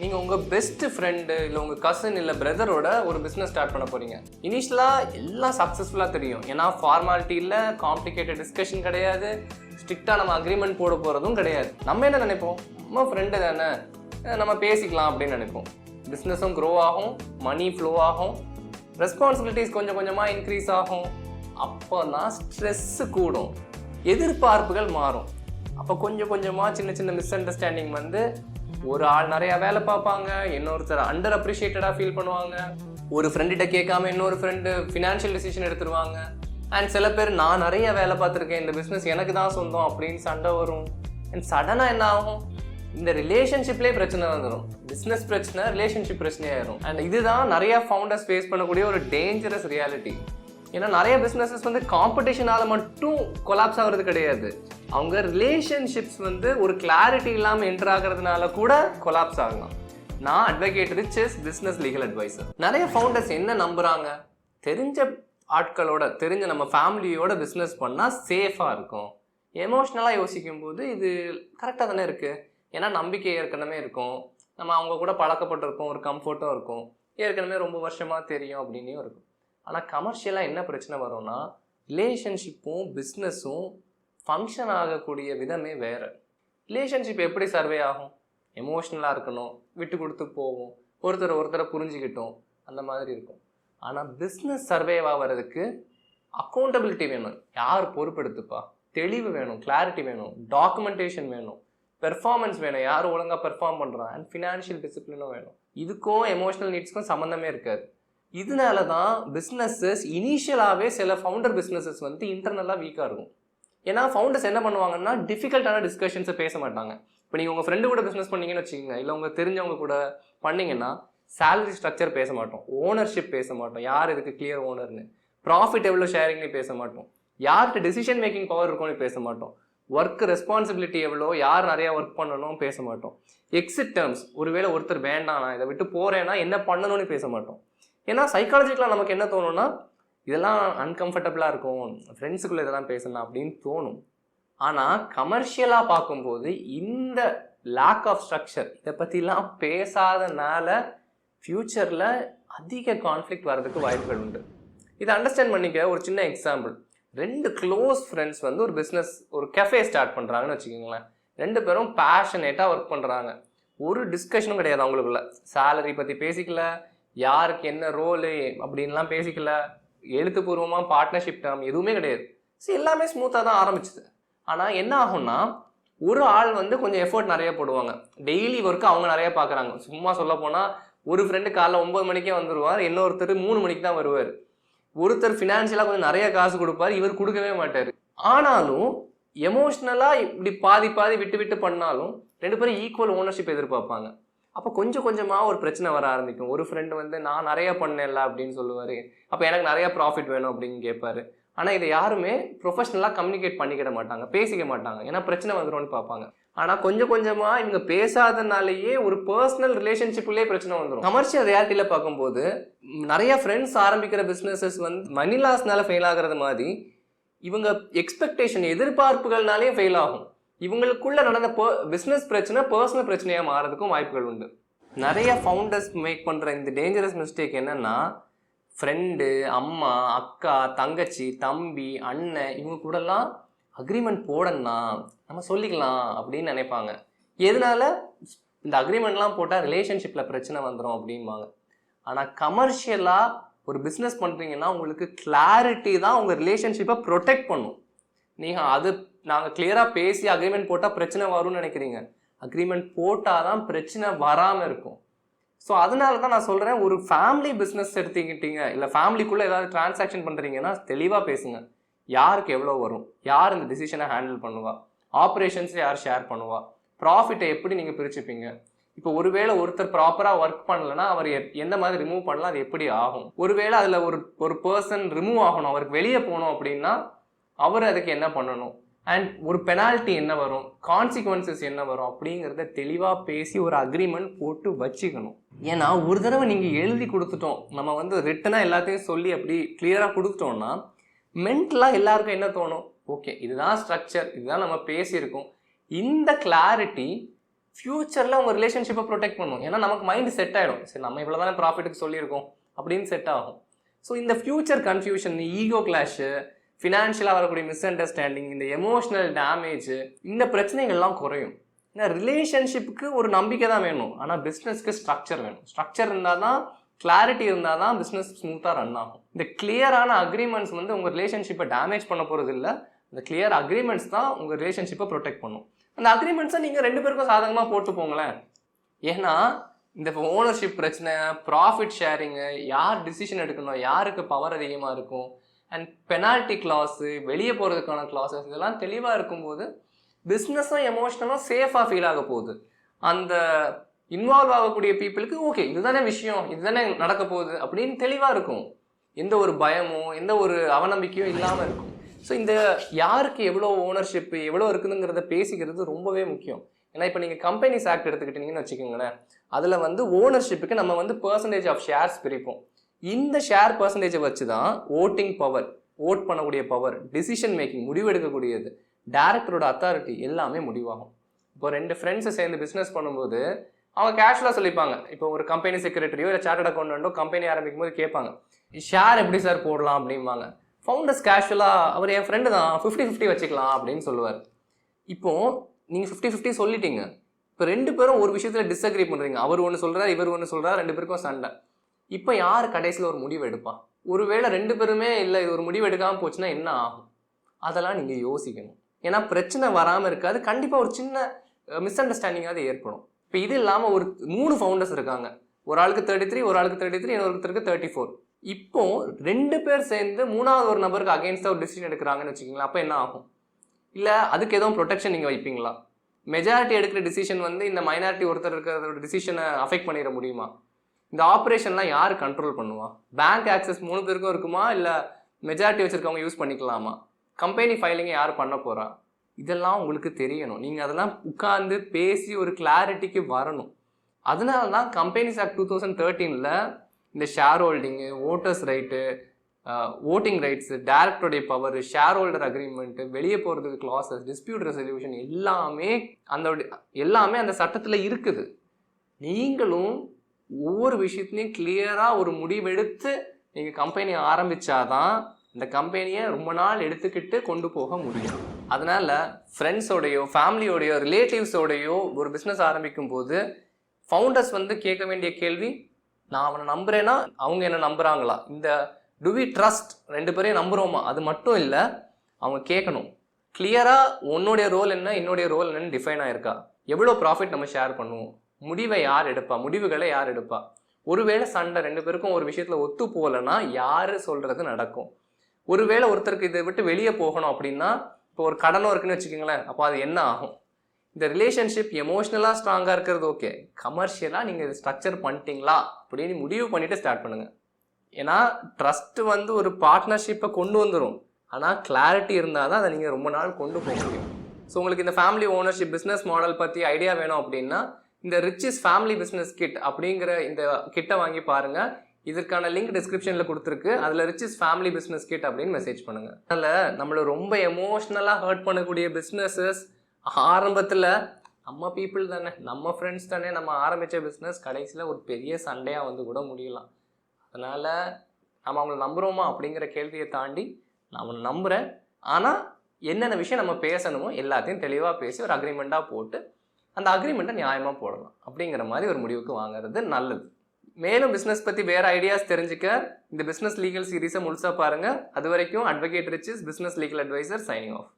நீங்கள் உங்கள் best friend இல்லை உங்கள் கசின் இல்லை பிரதரோட ஒரு பிஸ்னஸ் ஸ்டார்ட் பண்ண போகிறீங்க. இனிஷியலாக எல்லாம் சக்ஸஸ்ஃபுல்லாக தெரியும். ஏன்னா ஃபார்மாலிட்டி இல்லை, காம்ப்ளிகேட்டட் டிஸ்கஷன் கிடையாது, ஸ்ட்ரிக்டாக நம்ம அக்ரிமெண்ட் போட போகிறதும் கிடையாது. நம்ம என்ன நினைப்போம், நம்ம ஃப்ரெண்டு தானே, நம்ம பேசிக்கலாம் அப்படின்னு நினைப்போம். பிஸ்னஸும் க்ரோ ஆகும், மணி ஃப்ளோ ஆகும், ரெஸ்பான்சிபிலிட்டிஸ் கொஞ்சம் கொஞ்சமாக இன்க்ரீஸ் ஆகும். அப்போ தான் ஸ்ட்ரெஸ்ஸு கூடும், எதிர்பார்ப்புகள் மாறும். அப்போ கொஞ்சம் கொஞ்சமாக சின்ன சின்ன மிஸ் அண்டர்ஸ்டாண்டிங் வந்து ஒரு ஆள் நிறையா வேலை பார்ப்பாங்க, இன்னொருத்தர் அண்டர் அப்ரிஷியேட்டடாக ஃபீல் பண்ணுவாங்க, ஒரு ஃப்ரெண்டுகிட்ட கேட்காம இன்னொரு ஃப்ரெண்டு ஃபினான்ஷியல் டிசிஷன் எடுத்துருவாங்க. அண்ட் சில பேர் நான் நிறைய வேலை பார்த்துருக்கேன், இந்த பிஸ்னஸ் எனக்கு தான் சொந்தம் அப்படின்னு சண்டை வரும். அண்ட் சடனாக என்ன ஆகும், இந்த ரிலேஷன்ஷிப்லேயே பிரச்சனை வந்துடும். பிஸ்னஸ் பிரச்சனை ரிலேஷன்ஷிப் பிரச்சனையாயிரும். அண்ட் இதுதான் நிறைய ஃபவுண்டர்ஸ் ஃபேஸ் பண்ணக்கூடிய ஒரு டேஞ்சரஸ் ரியாலிட்டி. ஏன்னா நிறைய பிஸ்னஸஸ் வந்து காம்படிஷனால மட்டும் கொலாப்ஸ் ஆகிறது கிடையாது, அவங்க ரிலேஷன்ஷிப்ஸ் வந்து ஒரு கிளாரிட்டி இல்லாமல் என்டர் ஆகிறதுனால கூட கொலாப்ஸ் ஆகலாம். நான் advocate Riches business legal adviser. நிறைய ஃபவுண்டர்ஸ் என்ன நம்புறாங்க, தெரிஞ்ச ஆட்களோட தெரிஞ்ச நம்ம ஃபேமிலியோட பிஸ்னஸ் பண்ணால் சேஃபாக இருக்கும். எமோஷ்னலாக யோசிக்கும் போது இது கரெக்டாக தானே இருக்குது, ஏன்னா நம்பிக்கை ஏற்கனவே இருக்கும், நம்ம அவங்க கூட பழக்கப்பட்டிருக்கோம், ஒரு கம்ஃபர்ட்டும் இருக்கும், ஏற்கனவே ரொம்ப வருஷமாக தெரியும் அப்படின்னும் இருக்கும். ஆனால் கமர்ஷியலாக என்ன பிரச்சனை வரும்னா, ரிலேஷன்ஷிப்பும் பிஸ்னஸும் ஃபங்க்ஷன் ஆகக்கூடிய விதமே வேறு. ரிலேஷன்ஷிப் எப்படி சர்வே ஆகும், எமோஷ்னலாக இருக்கணும், விட்டு கொடுத்து போவோம், ஒருத்தரை புரிஞ்சுக்கிட்டோம், அந்த மாதிரி இருக்கும். ஆனால் பிஸ்னஸ் சர்வேவ் ஆகிறதுக்கு அக்கௌண்டபிலிட்டி வேணும், யார் பொறுப்பெடுத்துப்பா, தெளிவு வேணும், கிளாரிட்டி வேணும், டாக்குமெண்டேஷன் வேணும், பெர்ஃபார்மன்ஸ் வேணும், யார் ஒழுங்காக பெர்ஃபார்ம் பண்ணுறான், அண்ட் ஃபினான்ஷியல் டிசிப்ளினும் வேணும். இதுக்கும் எமோஷனல் நீட்ஸ்க்கும் சம்மந்தமே இருக்காது. இதனால தான் பிஸ்னஸஸ் இனிஷியலாகவே சில ஃபவுண்டர் பிஸ்னஸஸ் வந்து இன்டர்னலாக வீக்காக இருக்கும். ஏன்னா ஃபவுண்டர்ஸ் என்ன பண்ணுவாங்கன்னா டிஃபிகல்ட்டான டிஸ்கஷன்ஸை பேச மாட்டாங்க. இப்போ நீங்கள் உங்கள் ஃப்ரெண்டு கூட பிஸ்னஸ் பண்ணீங்கன்னு வச்சுக்கோங்க, இல்லை உங்கள் தெரிஞ்சவங்க கூட பண்ணிங்கன்னா சேலரி ஸ்ட்ரக்சர் பேச மாட்டோம், ஓனர்ஷிப் பேச மாட்டோம், யார் இதுக்கு கிளியர் ஓனர்னு, ப்ராஃபிட் எவ்வளோ ஷேரிங்னு பேச மாட்டோம், யார்கிட்ட டிசிஷன் மேக்கிங் பவர் இருக்கும்னு பேச மாட்டோம், ஒர்க் ரெஸ்பான்சிபிலிட்டி எவ்வளோ, யார் நிறையா ஒர்க் பண்ணணும் பேச மாட்டோம், எக்ஸிட் டேர்ம்ஸ், ஒருவேளை ஒருத்தர் வேண்டாம் நான் இதை விட்டு போகிறேன்னா என்ன பண்ணணும்னு பேச மாட்டோம். ஏன்னா சைக்காலஜிக்கலாக நமக்கு என்ன தோணும்னா, இதெல்லாம் அன்கம்ஃபர்டபுளாக இருக்கும், ஃப்ரெண்ட்ஸுக்குள்ளே இதெல்லாம் பேசணும் அப்படின்னு தோணும். ஆனால் கமர்ஷியலாக பார்க்கும்போது இந்த லேக் ஆஃப் ஸ்ட்ரக்சர், இதை பற்றிலாம் பேசாதனால ஃப்யூச்சரில் அதிக கான்ஃப்ளிக்ட் வர்றதுக்கு வாய்ப்புகள் உண்டு. இதை அண்டர்ஸ்டாண்ட் பண்ணிக்க ஒரு சின்ன எக்ஸாம்பிள். 2 க்ளோஸ் ஃப்ரெண்ட்ஸ் வந்து ஒரு பிஸ்னஸ், ஒரு கெஃபே ஸ்டார்ட் பண்ணுறாங்கன்னு வச்சுக்கோங்களேன். 2 பேரும் பேஷனேட்டாக ஒர்க் பண்ணுறாங்க, ஒரு டிஸ்கஷனும் கிடையாது அவங்களுக்குள்ள, சேலரி பற்றி பேசிக்கல, யாருக்கு என்ன ரோலு அப்படின்லாம் பேசிக்கல, எழுத்துப்பூர்வமாக பார்ட்னர்ஷிப் டேர்ம் எதுவுமே கிடையாது. எல்லாமே ஸ்மூத்தாக தான் ஆரம்பிச்சுது. ஆனால் என்ன ஆகும்னா, ஒரு ஆள் வந்து கொஞ்சம் எஃபர்ட் நிறைய போடுவாங்க, டெய்லி ஒர்க்கு அவங்க நிறைய பார்க்குறாங்க. சும்மா சொல்ல போனால் ஒரு ஃப்ரெண்டு காலைல 9 மணிக்கே வந்துடுவார், இன்னொருத்தர் 3 மணிக்கு தான் வருவார். ஒருத்தர் ஃபினான்ஷியலாக கொஞ்சம் நிறைய காசு கொடுப்பார், இவர் கொடுக்கவே மாட்டார். ஆனாலும் எமோஷ்னலாக இப்படி பாதி பாதி விட்டு விட்டு பண்ணாலும் 2 பேரும் ஈக்குவல் ஓனர்ஷிப் எதிர்பார்ப்பாங்க. அப்போ கொஞ்சம் கொஞ்சமாக ஒரு பிரச்சனை வர ஆரம்பிக்கும். ஒரு ஃப்ரெண்டு வந்து நான் நிறைய பண்ணல அப்படின்னு சொல்லுவார், அப்போ எனக்கு நிறைய ப்ராஃபிட் வேணும் அப்படின்னு கேட்பாரு. ஆனால் இதை யாருமே ப்ரொஃபஷனலாக கம்யூனிகேட் பண்ணிக்கிட மாட்டாங்க, பேசிக்க மாட்டாங்க, ஏன்னா பிரச்சனை வந்துடும்னு பார்ப்பாங்க. ஆனால் கொஞ்சம் கொஞ்சமாக இவங்க பேசாதனாலேயே ஒரு பர்சனல் ரிலேஷன்ஷிப்லேயே பிரச்சனை வந்துடும். கமர்ஷியல் ரியாலிட்டியில் பார்க்கும்போது நிறைய ஃப்ரெண்ட்ஸ் ஆரம்பிக்கிற பிஸ்னஸஸ் வந்து மணி லாஸ்னால ஃபெயில் ஆகிறது மாதிரி இவங்க எக்ஸ்பெக்டேஷன், எதிர்பார்ப்புகள்னாலே ஃபெயில் ஆகும். இவங்களுக்குள்ள நடந்த பிஸ்னஸ் பிரச்சனை பர்சனல் பிரச்சனையாக மாறதுக்கும் வாய்ப்புகள் உண்டு. நிறைய ஃபவுண்டர்ஸ் மேக் பண்ணுற இந்த டேஞ்சரஸ் மிஸ்டேக் என்னன்னா, ஃப்ரெண்டு, அம்மா, அக்கா, தங்கச்சி, தம்பி, அண்ணன் இவங்க கூடலாம் அக்ரிமெண்ட் போடணும்னா நம்ம சொல்லிக்கலாம் அப்படின்னு நினைப்பாங்க. எதனால இந்த அக்ரிமெண்ட்லாம் போட்டால் ரிலேஷன்ஷிப்பில் பிரச்சனை வந்துடும் அப்படிம்பாங்க. ஆனால் கமர்ஷியலாக ஒரு பிஸ்னஸ் பண்ணுறீங்கன்னா உங்களுக்கு கிளாரிட்டி தான் உங்கள் ரிலேஷன்ஷிப்பை ப்ரொடெக்ட் பண்ணும். நீங்கள் அது நாங்கள் கிளியராக பேசி அக்ரிமெண்ட் போட்டால் பிரச்சனை வரும்னு நினைக்கிறீங்க, அக்ரிமெண்ட் போட்டால் தான் பிரச்சனை வராமல் இருக்கும். ஸோ அதனால தான் நான் சொல்கிறேன், ஒரு ஃபேமிலி பிஸ்னஸ் எடுத்துக்கிட்டீங்க, இல்லை ஃபேமிலிக்குள்ளே ஏதாவது டிரான்சாக்ஷன் பண்ணுறீங்கன்னா தெளிவாக பேசுங்க. யாருக்கு எவ்வளோ வரும், யார் இந்த டிசிஷனை ஹேண்டில் பண்ணுவா, ஆப்ரேஷன்ஸை யார் ஷேர் பண்ணுவா, ப்ராஃபிட்டை எப்படி நீங்கள் பிரிச்சுப்பீங்க. இப்போ ஒருவேளை ஒருத்தர் ப்ராப்பராக ஒர்க் பண்ணலைன்னா அவர் எந்த மாதிரி ரிமூவ் பண்ணலாம், அது எப்படி ஆகும். ஒருவேளை அதில் ஒரு பர்சன் ரிமூவ் ஆகணும், அவருக்கு வெளியே போகணும் அப்படின்னா அவர் அதுக்கு என்ன பண்ணணும், அண்ட் ஒரு பெனால்ட்டி என்ன வரும், கான்சிக்வன்சஸ் என்ன வரும் அப்படிங்கிறத தெளிவாக பேசி ஒரு அக்ரிமெண்ட் போட்டு வச்சுக்கணும். ஏன்னா ஒரு தடவை நீங்கள் எழுதி கொடுத்துட்டோம், நம்ம வந்து ரிட்டனாக எல்லாத்தையும் சொல்லி அப்படி கிளியராக கொடுத்துட்டோம்னா மென்டலாக எல்லாருக்கும் என்ன தோணும், ஓகே இதுதான் ஸ்ட்ரக்சர், இதுதான் நம்ம பேசியிருக்கோம். இந்த கிளாரிட்டி ஃப்யூச்சரில் உங்கள் ரிலேஷன்ஷிப்பை ப்ரொடெக்ட் பண்ணும். ஏன்னா நமக்கு மைண்டு செட் ஆகிடும், சரி நம்ம இவ்வளோ தானே ப்ராஃபிட்டுக்கு சொல்லியிருக்கோம் அப்படின்னு செட் ஆகும். ஸோ இந்த ஃப்யூச்சர் கன்ஃபியூஷன், ஈகோ கிளாஷு, ஃபினான்ஷியலாக வரக்கூடிய மிஸ் அண்டர்ஸ்டாண்டிங், இந்த எமோஷ்னல் டேமேஜ், இந்த பிரச்சனைகள்லாம் குறையும். ஏன்னா ரிலேஷன்ஷிப்புக்கு ஒரு நம்பிக்கை தான் வேணும், ஆனால் பிஸ்னஸ்க்கு ஸ்ட்ரக்சர் வேணும். ஸ்ட்ரக்சர் இருந்தால் தான், கிளாரிட்டி இருந்தால் தான் பிஸ்னஸ் ஸ்மூத்தாக ரன் ஆகும். இந்த கிளியரான அக்ரிமெண்ட்ஸ் வந்து உங்கள் ரிலேஷன்ஷிப்பை டேமேஜ் பண்ண போகிறது இல்லை, இந்த கிளியர் அக்ரிமெண்ட்ஸ் தான் உங்கள் ரிலேஷன்ஷிப்பை ப்ரொடெக்ட் பண்ணும். அந்த அக்ரிமெண்ட்ஸை நீங்கள் 2 பேருக்கும் சாதகமாக போட்டு போங்களேன். ஏன்னா இந்த ஓனர்ஷிப் பிரச்சனை, ப்ராஃபிட் ஷேரிங்கு, யார் டிசிஷன் எடுக்கணும், யாருக்கு பவர் அதிகமாக இருக்கும், அண்ட் பெனால்ட்டி கிளாஸு, வெளியே போகிறதுக்கான கிளாஸஸ், இதெல்லாம் தெளிவாக இருக்கும்போது பிஸ்னஸும் எமோஷ்னலும் சேஃபாக ஃபீல் ஆக போகுது. அந்த இன்வால்வ் ஆகக்கூடிய பீப்புளுக்கு ஓகே இதுதானே விஷயம், இதுதானே நடக்க போகுது அப்படின்னு தெளிவாக இருக்கும். எந்த ஒரு பயமோ எந்த ஒரு அவநம்பிக்கையும் இல்லாமல் இருக்கும். ஸோ இந்த யாருக்கு எவ்வளோ ஓனர்ஷிப்பு எவ்வளோ இருக்குதுங்கிறத பேசிக்கிறது ரொம்பவே முக்கியம். ஏன்னா இப்போ நீங்கள் கம்பெனிஸ் ஆக்ட் எடுத்துக்கிட்டீங்கன்னு வச்சுக்கோங்களேன், அதில் வந்து ஓனர்ஷிப்புக்கு நம்ம வந்து பெர்சன்டேஜ் ஆஃப் ஷேர்ஸ் பிரிப்போம். இந்த ஷேர் பெர்சன்டேஜை வச்சு தான் ஓட்டிங் பவர், ஓட் பண்ணக்கூடிய பவர், டிசிஷன் மேக்கிங், முடிவெடுக்கக்கூடியது, டைரக்டரோட அத்தாரிட்டி எல்லாமே முடிவாகும். இப்போ 2 ஃப்ரெண்ட்ஸை சேர்ந்து பிஸ்னஸ் பண்ணும்போது அவங்க கேஷுவலாக சொல்லிப்பாங்க. இப்போ ஒரு கம்பெனி செக்ரட்டரியோ இல்லை சார்ட்டர்ட் அக்கௌண்டோ கம்பெனி ஆரம்பிக்கும் போது கேட்பாங்க, ஷேர் எப்படி சார் போடலாம் அப்படிம்பாங்க. ஃபவுண்டர்ஸ் கேஷுவலாக, அவர் என் ஃப்ரெண்டு தான், 50-50 வச்சுக்கலாம் அப்படின்னு சொல்லுவார். இப்போது நீங்கள் 50-50 சொல்லிட்டீங்க. இப்போ 2 பேரும் ஒரு விஷயத்தில் டிஸ்அக்ரி பண்ணுறீங்க. அவர் ஒன்று சொல்கிறார், இவர் ஒன்று சொல்கிறார், 2 பேருக்கும் சண்டை. இப்போ யார் கடைசியில் ஒரு முடிவு எடுப்பான்? ஒருவேளை 2 பேருமே இல்லை இது ஒரு முடிவு எடுக்காமல் போச்சுன்னா என்ன ஆகும்? அதெல்லாம் நீங்கள் யோசிக்கணும். ஏன்னா பிரச்சனை வராமல் இருக்காது, கண்டிப்பாக ஒரு சின்ன மிஸ் அண்டர்ஸ்டாண்டிங்காவது ஏற்படும். இப்போ இது இல்லாமல் ஒரு 3 ஃபவுண்டர்ஸ் இருக்காங்க, ஒரு ஆளுக்கு 33, ஒரு ஆளுக்கு 33, இன்னொருத்தருக்கு 34. இப்போ 2 பேர் சேர்ந்து 3வது ஒரு நபருக்கு அகெயின்ஸ்டாக ஒரு டிசிஷன் எடுக்கிறாங்கன்னு வச்சுக்கிங்களா, அப்போ என்ன ஆகும்? இல்லை அதுக்கு எதுவும் ப்ரொடெக்ஷன் நீங்கள் வைப்பீங்களா? மெஜாரிட்டி எடுக்கிற டிசிஷன் வந்து இந்த மைனாரிட்டி ஒருத்தர் இருக்கிற டிசிஷனை அஃபெக்ட் பண்ணிட முடியுமா? இந்த ஆப்ரேஷன்லாம் யார் கண்ட்ரோல் பண்ணுவா? பேங்க் ஆக்சஸ் 3 பேருக்கும் இருக்குமா, இல்லை மெஜாரிட்டி வச்சுருக்கவங்க யூஸ் பண்ணிக்கலாமா? கம்பெனி ஃபைலிங்கை யார் பண்ண போகிறா? இதெல்லாம் உங்களுக்கு தெரியணும். நீங்கள் அதெல்லாம் உட்கார்ந்து பேசி ஒரு கிளாரிட்டிக்கு வரணும். அதனால தான் கம்பெனிஸ் ஆக்ட் 2013 இந்த share holding, voters right, voting rights, டைரக்டருடைய பவர், ஷேர் ஹோல்டர் அக்ரிமெண்ட்டு, வெளியே போகிறதுக்கு கிளாஸஸ், டிஸ்பியூட் ரெசல்யூஷன் எல்லாமே அந்த சட்டத்தில் இருக்குது. நீங்களும் ஒவ்வொரு விஷயத்துலையும் கிளியராக ஒரு முடிவெடுத்து நீங்கள் கம்பெனி ஆரம்பித்தாதான் இந்த கம்பெனியை ரொம்ப நாள் எடுத்துக்கிட்டு கொண்டு போக முடியும். அதனால் ஃப்ரெண்ட்ஸோடையோ ஃபேமிலியோடையோ ரிலேட்டிவ்ஸோடையோ ஒரு பிஸ்னஸ் ஆரம்பிக்கும் போது ஃபவுண்டர்ஸ் வந்து கேட்க வேண்டிய கேள்வி, நான் அவனை நம்புகிறேன்னா அவங்க என்ன நம்புகிறாங்களா, இந்த டு வி ட்ரஸ்ட் 2 பேரையும் நம்புகிறோமா, அது மட்டும் இல்லை. அவங்க கேட்கணும் கிளியராக உன்னுடைய ரோல் என்ன, என்னுடைய ரோல் என்னன்னு டிஃபைன் ஆகிருக்கா, எவ்வளோ ப்ராஃபிட் நம்ம ஷேர் பண்ணுவோம், முடிவை யார் எடுப்பா, முடிவுகளை யார் எடுப்பா, ஒருவேளை சண்டை 2 பேருக்கும் ஒரு விஷயத்தில் ஒத்து போகலைன்னா யார் சொல்கிறது நடக்கும், ஒருவேளை ஒருத்தருக்கு இதை விட்டு வெளியே போகணும் அப்படின்னா, இப்போ ஒரு கடனும் இருக்குன்னு வச்சுக்கோங்களேன், அப்போ அது என்ன ஆகும்? இந்த ரிலேஷன்ஷிப் எமோஷ்னலாக ஸ்ட்ராங்காக இருக்கிறது ஓகே, கமர்ஷியலாக நீங்கள் இது ஸ்ட்ரக்சர் பண்ணிட்டீங்களா அப்படின்னு முடிவு பண்ணிவிட்டு ஸ்டார்ட் பண்ணுங்கள். ஏன்னா ட்ரஸ்ட்டு வந்து ஒரு பார்ட்னர்ஷிப்பை கொண்டு வந்துடும், ஆனால் கிளாரிட்டி இருந்தால் தான் அதை நீங்கள் ரொம்ப நாள் கொண்டு போக முடியும். ஸோ உங்களுக்கு இந்த ஃபேமிலி ஓனர்ஷிப் பிஸ்னஸ் மாடல் பற்றி ஐடியா வேணும் அப்படின்னா இந்த ரிச்சஸ் ஃபேமிலி பிஸ்னஸ் கிட் அப்படிங்கிற இந்த கிட்டை வாங்கி பாருங்கள். இதற்கான லிங்க் டிஸ்கிரிப்ஷனில் கொடுத்துருக்கு, அதில் ரிச்சஸ் ஃபேமிலி பிஸ்னஸ் கிட் அப்படின்னு மெசேஜ் பண்ணுங்கள். அதனால் நம்மளை ரொம்ப எமோஷ்னலாக ஹர்ட் பண்ணக்கூடிய பிஸ்னஸஸ் ஆரம்பத்தில் நம்ம பீப்புள் தானே, நம்ம ஃப்ரெண்ட்ஸ் தானே, நம்ம ஆரம்பித்த பிஸ்னஸ் கடைசியில் ஒரு பெரிய சண்டையாக வந்து கூட முடியலாம். அதனால் நம்ம அவங்கள நம்புகிறோமா அப்படிங்கிற கேள்வியை தாண்டி நான் அவனை நம்புகிறேன், ஆனால் என்னென்ன விஷயம் நம்ம பேசணுமோ எல்லாத்தையும் தெளிவாக பேசி ஒரு அக்ரிமெண்ட்டாக போட்டு அந்த அக்ரிமெண்ட்டை நியாயமாக போடலாம் அப்படிங்கிற மாதிரி ஒரு முடிவுக்கு வாங்குறது நல்லது. மேலும் பிஸ்னஸ் பற்றி வேறு ஐடியாஸ் தெரிஞ்சுக்க இந்த பிஸ்னஸ் லீகல் சீரீஸை முழுசாக பாருங்கள். அது வரைக்கும் advocate Riches business legal adviser signing of.